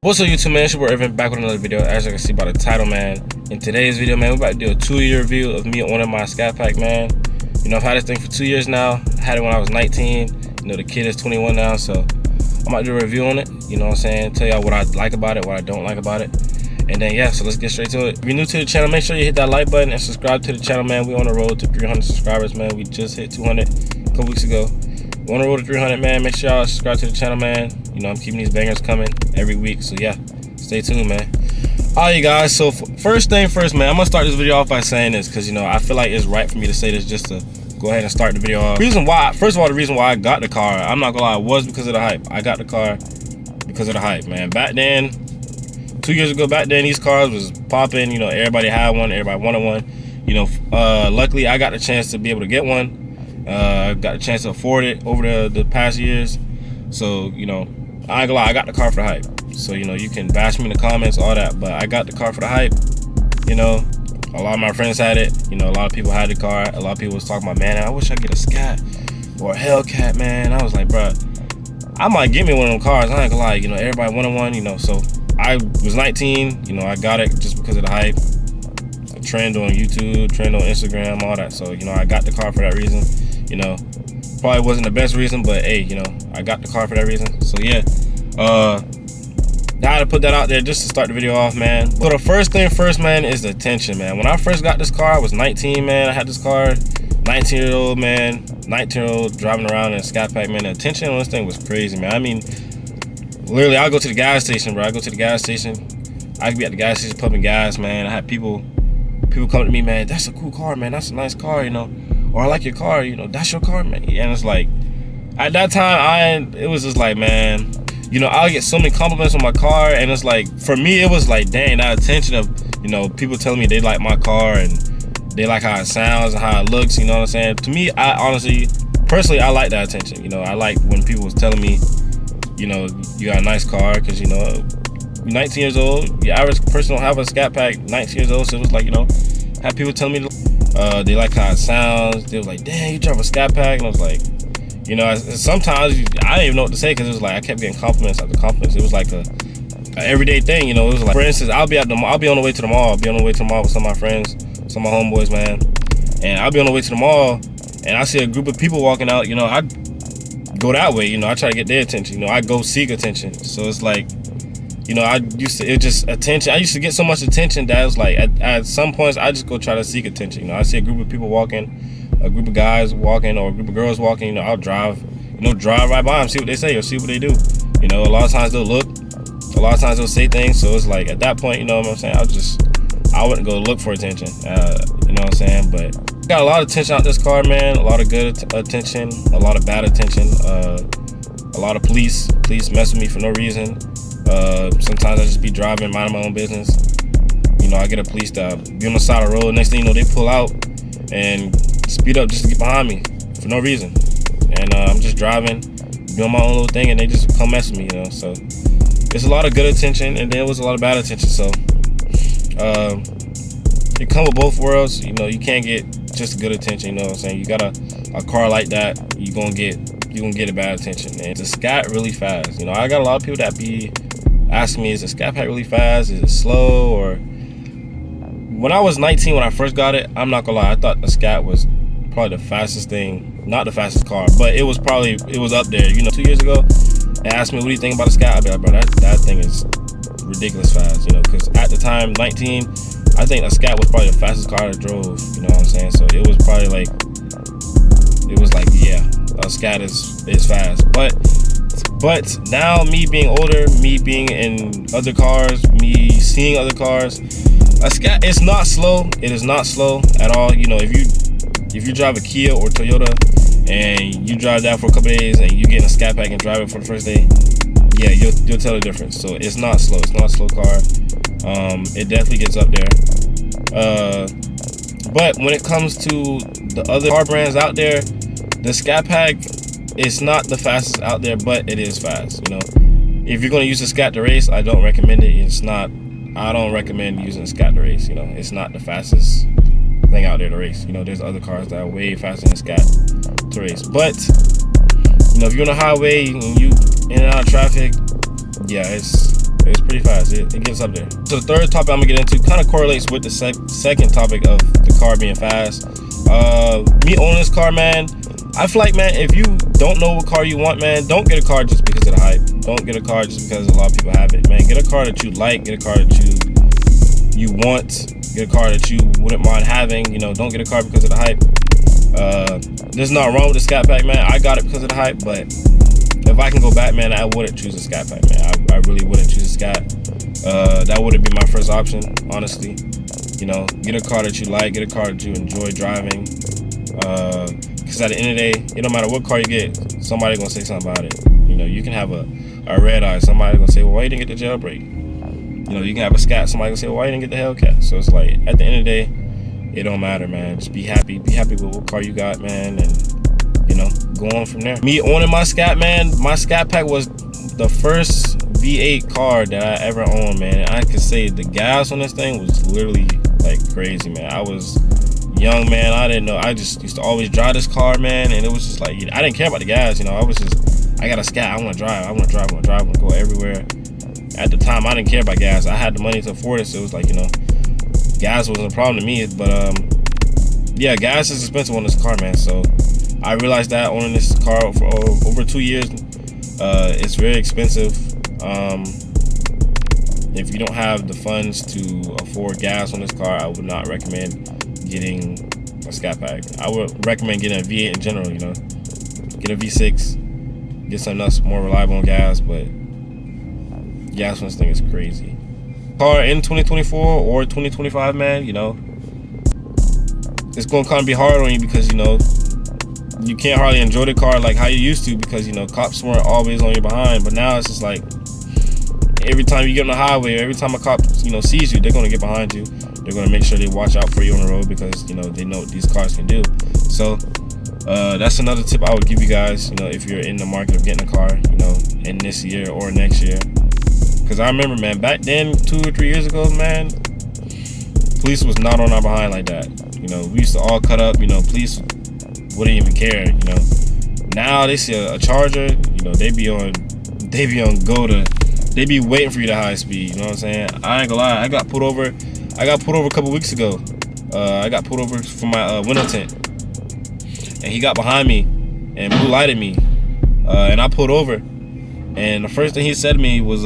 What's up, YouTube, man? It's your boy Irvin, back with another video. As you can see by the title, man, in today's video, man, we're about to do a 2-year review of me owning my Scatpack, man. You know, I've had this thing for 2 years now. I had it when I was 19. You know, the kid is 21 now, so I'm about to do a review on it. You know what I'm saying? Tell y'all what I like about it, what I don't like about it. And then, yeah, so let's get straight to it. If you're new to the channel, make sure you hit that like button and subscribe to the channel, man. We on the road to 300 subscribers, man. We just hit 200 a couple weeks ago. We're on the road to 300, man. Make sure y'all subscribe to the channel, man. You know, I'm keeping these bangers coming every week, so yeah. Stay tuned, man. All right, you guys, so first thing first, man, I'm gonna start this video off by saying this because, you know, I feel like it's right for me to say this just to go ahead and start the video off. First of all, the reason why I got the car, I'm not gonna lie, was because of the hype. I got the car because of the hype, man. Back then, 2 years ago, these cars was popping. You know, everybody had one, everybody wanted one. You know, luckily, I got the chance to be able to get one. I got the chance to afford it over the past years. So, you know, I ain't gonna lie, I got the car for the hype. So, you know, you can bash me in the comments, all that, but I got the car for the hype. You know, a lot of my friends had it. You know, a lot of people had the car. A lot of people was talking about, man, I wish I could get a Scat or a Hellcat, man. I was like, bro, I might get me one of them cars. I ain't gonna lie, you know, everybody wanted one, you know. So I was 19, you know, I got it just because of the hype. A trend on YouTube, trend on Instagram, all that. So, you know, I got the car for that reason. You know, probably wasn't the best reason, but hey, you know, I got the car for that reason. So yeah, I had to put that out there just to start the video off, man. So the first thing first, man, is the attention, man. When I first got this car, I was 19, man. I had this car, 19-year-old, man. 19-year-old driving around in a Scatpack, man. The attention on this thing was crazy, man. I mean, literally, I go to the gas station, bro. I go to the gas station. I could be at the gas station pumping gas, man. I had people come to me, man. That's a cool car, man. That's a nice car, you know. Or I like your car, you know. That's your car, man. And it's like, at that time, it was just like, man, you know, I'll get so many compliments on my car, and it's like, for me, it was like, dang, that attention of, you know, people telling me they like my car and they like how it sounds and how it looks, you know what I'm saying? To me, I honestly, personally, I like that attention. You know, I like when people was telling me, you know, you got a nice car, because, you know, you're 19 years old, the average person don't have a Scatpack, 19 years old, so it was like, you know, had people telling me they like how it sounds. They was like, dang, you drive a Scatpack, and I was like, you know, sometimes I didn't even know what to say, because it was like I kept getting compliments after compliments. It was like a everyday thing, you know. It was like, for instance, I'll be on the way to the mall. I'll be on the way to the mall with some of my friends, some of my homeboys, man. And I'll be on the way to the mall, and I see a group of people walking out. You know, I go that way. You know, I try to get their attention. You know, I go seek attention. So it's like, you know, it just attention. I used to get so much attention that it was like, at some points, I just go try to seek attention. You know, I see a group of people walking, a group of guys walking, or a group of girls walking, you know, I'll drive right by them, see what they say or see what they do. You know, a lot of times they'll look, a lot of times they'll say things. So it's like, at that point, you know what I'm saying, I wouldn't go look for attention, you know what I'm saying? But got a lot of attention out this car, man. A lot of good attention, a lot of bad attention, a lot of police mess with me for no reason. Sometimes I just be driving, minding my own business. You know, I get a police that be on the side of the road, next thing you know, they pull out and speed up just to get behind me for no reason. And I'm just driving, doing my own little thing, and they just come mess with me, you know. So there's a lot of good attention, and there was a lot of bad attention. So it come with both worlds. You know, you can't get just good attention, you know what I'm saying? You got a car like that, you're gonna get a bad attention. And the Scat really fast. You know, I got a lot of people that be asking me, is the Scatpack really fast? Is it slow? Or when I was 19, when I first got it, I'm not gonna lie, I thought the Scat was probably the fastest thing, not the fastest car, but it was up there. You know, 2 years ago, they asked me, what do you think about the Scat? I'd be like, bro, that thing is ridiculous fast, you know, because at the time, 19, I think the Scat was probably the fastest car I drove, you know what I'm saying? So it was probably like, yeah, a Scat is fast. But now, me being older, me being in other cars, me seeing other cars, a Scat, it's not slow. It is not slow at all. You know, if you drive a Kia or Toyota and you drive that for a couple of days and you get in a Scatpack and drive it for the first day, yeah, you'll tell the difference. So it's not slow. It's not a slow car. It definitely gets up there. But when it comes to the other car brands out there, the Scatpack is not the fastest out there, but it is fast. You know, if you're gonna use a Scat to race, I don't recommend it. I don't recommend using a Scat to race. You know, it's not the fastest thing out there to race. You know, there's other cars that are way faster than Scat to race. But, you know, if you're on a highway and you in and out of traffic, yeah, It's pretty fast. It gets up there. So the third topic I'm gonna get into kind of correlates with the second topic of the car being fast. Me owning this car, man, I feel like, man, if you don't know what car you want, man, don't get a car just because of the hype. Don't get a car just because a lot of people have it, man. Get a car that you like. Get a car that you want. Get a car that you wouldn't mind having. You know, don't get a car because of the hype. There's nothing wrong with the Scatpack, man. I got it because of the hype, but if I can go back, man, I wouldn't choose a Scatpack, man. I really wouldn't choose a Scat. That wouldn't be my first option, honestly. You know, get a car that you like. Get a car that you enjoy driving. Because at the end of the day, it don't matter what car you get, somebody gonna say something about it. You know, you can have a red eye, somebody gonna say, well, why you didn't get the jailbreak? You know, you can have a Scat, somebody gonna say, well, why you didn't get the Hellcat? So it's like, at the end of the day, it don't matter, man. Just be happy with what car you got, man, and you know, go on from there. Me owning my Scat, man, my Scatpack was the first V8 car that I ever owned, man. And I could say the gas on this thing was literally like crazy, man. I was young, man. I didn't know. I just used to always drive this car, man, and it was just like, I didn't care about the gas, you know. I got a Scat. I want to drive. I want to go everywhere. At the time, I didn't care about gas. I had the money to afford it, so it was like, you know, gas wasn't a problem to me. But yeah, gas is expensive on this car, man. So I realized that owning this car for over 2 years, it's very expensive. If you don't have the funds to afford gas on this car, I would not recommend getting a Scatpack. I would recommend getting a V8 in general, you know. Get a V6, get something else more reliable on gas, but gas on this thing is crazy. Car in 2024 or 2025, man, you know, it's gonna kind of be hard on you because, you know, you can't hardly enjoy the car like how you used to because, you know, cops weren't always on your behind. But now it's just like, every time you get on the highway, every time a cop, you know, sees you, they're gonna get behind you. They're gonna make sure they watch out for you on the road because, you know, they know what these cars can do. So that's another tip I would give you guys, you know, if you're in the market of getting a car, you know, in this year or next year. Because I remember, man, back then, 2 or 3 years ago, man, police was not on our behind like that. You know, we used to all cut up, you know, police wouldn't even care, you know. Now they see a Charger, you know, they be on go to, they be waiting for you to high speed, you know what I'm saying? I ain't gonna lie, I got pulled over a couple weeks ago. I got pulled over for my window tint, and he got behind me and blue lighted me, and I pulled over, and the first thing he said to me was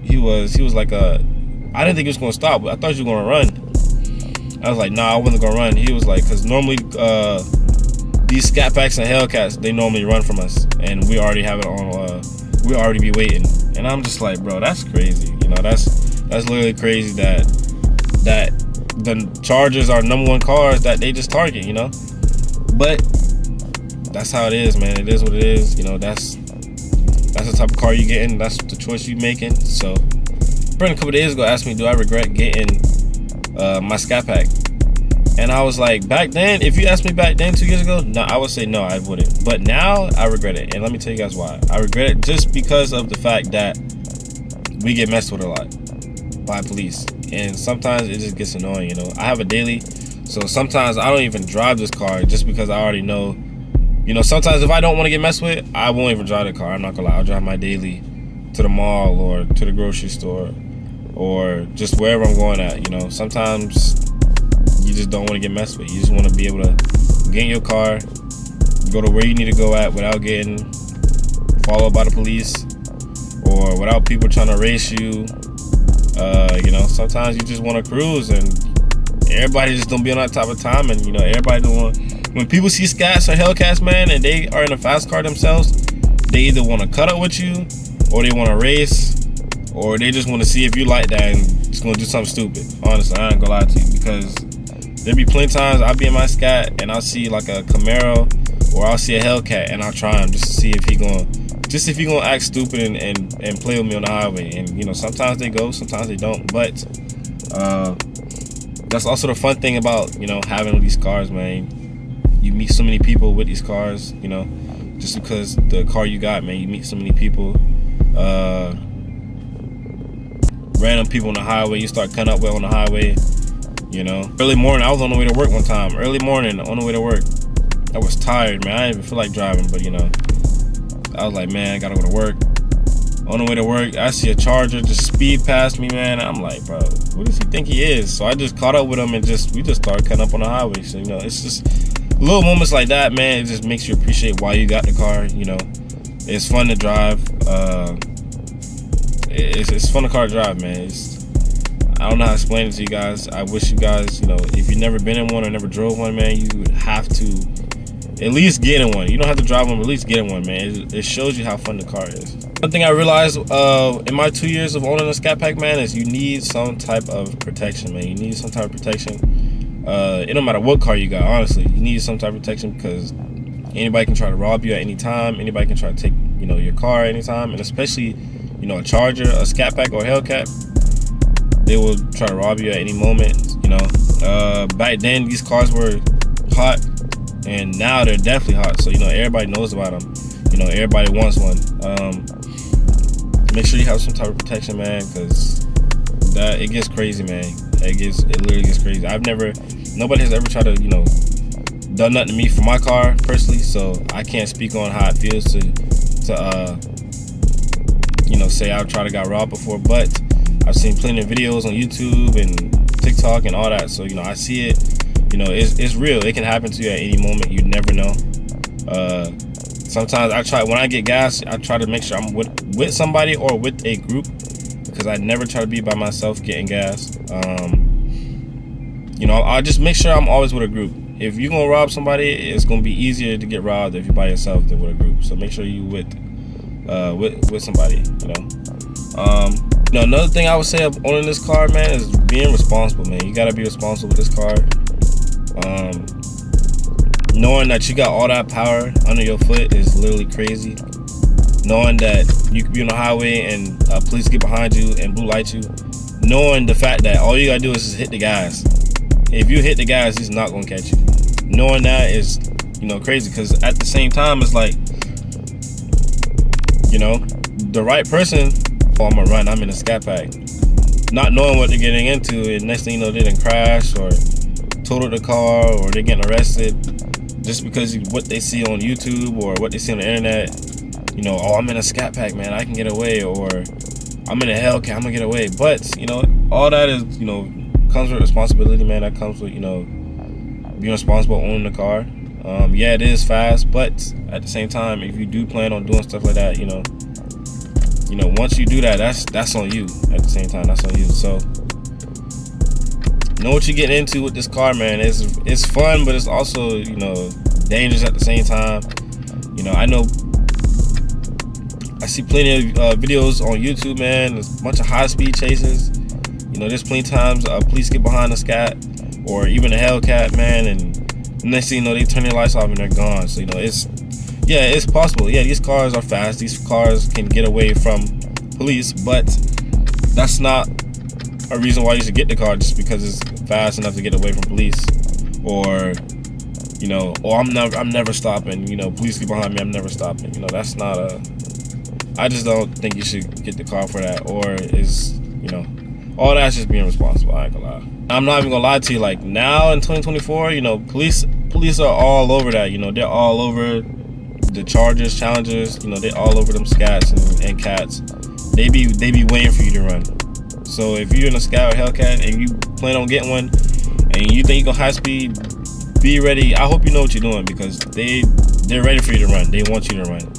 he was like, I didn't think he was gonna stop, but I thought you were gonna run. I was like, nah, I wasn't gonna run. He was like, because normally these Scatpacks and Hellcats, they normally run from us, and we already have it on, we already be waiting. And I'm just like, bro, that's crazy. You know, that's literally crazy that the Chargers are #1 cars that they just target, you know. But that's how it is, man. It is what it is. You know, that's the type of car you getting. That's the choice you making. So, a friend a couple days ago asked me, do I regret getting my Scatpack? And I was like, back then, if you asked me back then 2 years ago, no, I would say no, I wouldn't. But now I regret it, and let me tell you guys why. I regret it just because of the fact that we get messed with a lot by police, and sometimes it just gets annoying. You know, I have a daily, so sometimes I don't even drive this car just because I already know. You know, sometimes if I don't want to get messed with, I won't even drive the car. I'm not gonna lie, I'll drive my daily to the mall or to the grocery store or just wherever I'm going at. You know, sometimes you just don't want to get messed with. You just want to be able to get in your car, go to where you need to go at without getting followed by the police or without people trying to race you. You know, sometimes you just want to cruise, and everybody just don't be on that type of time. And you know, everybody don't want. When people see Scats or Hellcats, man, and they are in a fast car themselves, they either want to cut up with you, or they want to race, or they just want to see if you like that and just gonna do something stupid. Honestly, I ain't gonna lie to you, because there be plenty of times I'll be in my Scat and I'll see like a Camaro or I'll see a Hellcat and I'll try him just to see if he gonna act stupid and play with me on the highway. And you know, sometimes they go, sometimes they don't. But that's also the fun thing about, you know, having these cars, man. You meet so many people with these cars, you know, just because the car you got, man. You meet so many people, random people on the highway. You start cutting up with on the highway. You know, early morning, I was on the way to work one time. Early morning, on the way to work, I was tired, man. I didn't even feel like driving, but you know, I was like, man, I gotta go to work. On the way to work, I see a Charger just speed past me, man. I'm like, bro, who does he think he is? So I just caught up with him and we just started cutting up on the highway. So, you know, it's just little moments like that, man. It just makes you appreciate why you got the car. You know, it's fun to drive. It's fun car to drive, man. I don't know how to explain it to you guys. I wish you guys, you know, if you've never been in one or never drove one, man, you would have to at least get in one. You don't have to drive one, but at least get in one, man. It shows you how fun the car is. One thing I realized in my 2 years of owning a Scatpack, man, is you need some type of protection, man. You need some type of protection. It don't matter what car you got, honestly. You need some type of protection because anybody can try to rob you at any time. Anybody can try to take, you know, your car at any time, and especially, you know, a Charger, a Scatpack, or a Hellcat, they will try to rob you at any moment. You know, back then these cars were hot, and now they're definitely hot. So, you know, everybody knows about them. You know, everybody wants one. Make sure you have some type of protection, man, because it gets crazy, man. It literally gets crazy. Nobody has ever tried to, you know, done nothing to me for my car personally, so I can't speak on how it feels to you know, say I've tried to got robbed before, but I've seen plenty of videos on YouTube and TikTok and all that, so, you know, I see it. You know, it's real. It can happen to you at any moment. You never know. Sometimes when I get gas, I try to make sure I'm with somebody or with a group, because I never try to be by myself getting gas. You know, I just make sure I'm always with a group. If you're gonna rob somebody, it's gonna be easier to get robbed if you're by yourself than with a group. So make sure you with somebody. You know. You know, another thing I would say of owning this car, man, is being responsible, man. You gotta be responsible with this car. Knowing that you got all that power under your foot is literally crazy. Knowing that you could be on the highway and police get behind you and blue light you. Knowing the fact that all you gotta do is just hit the gas. If you hit the gas, he's not gonna catch you. Knowing that is, you know, crazy, because at the same time, it's like, you know, the right person, oh, I'm gonna run, I'm in a Scatpack. Not knowing what they're getting into, and next thing you know, they didn't crash or totaled the car, or they're getting arrested just because what they see on YouTube or what they see on the internet. You know, oh, I'm in a Scatpack, man, I can get away, or I'm in a Hellcat, I'm gonna get away. But, you know, all that is, you know, comes with responsibility, man. That comes with, you know, being responsible owning the car. Yeah, it is fast, but at the same time, if you do plan on doing stuff like that, you know, once you do that, that's on you. At the same time, that's on you. So know what you're getting into with this car, man. It's fun, but it's also, you know, dangerous at the same time. You know, I see plenty of videos on YouTube, man. There's a bunch of high-speed chases. You know, there's plenty of times police get behind a Scat or even a Hellcat, man, and next thing you know, they turn their lights off and they're gone. So, you know, it's possible. Yeah, these cars are fast. These cars can get away from police, but that's not a reason why you should get the car just because it's fast enough to get away from police. Or, you know, or I'm never stopping. You know, police get behind me, I'm never stopping. You know, that's not I just don't think you should get the car for that. Or is, you know, all that's just being responsible. I ain't gonna lie. I'm not even gonna lie to you. Like, now in 2024, you know, police are all over that. You know, they're all over the Chargers, Challengers. You know, they're all over them Scats and Cats. They be waiting for you to run. So if you're in a Scat or Hellcat and you plan on getting one and you think you go high speed, be ready. I hope you know what you're doing, because they're ready for you to run. They want you to run.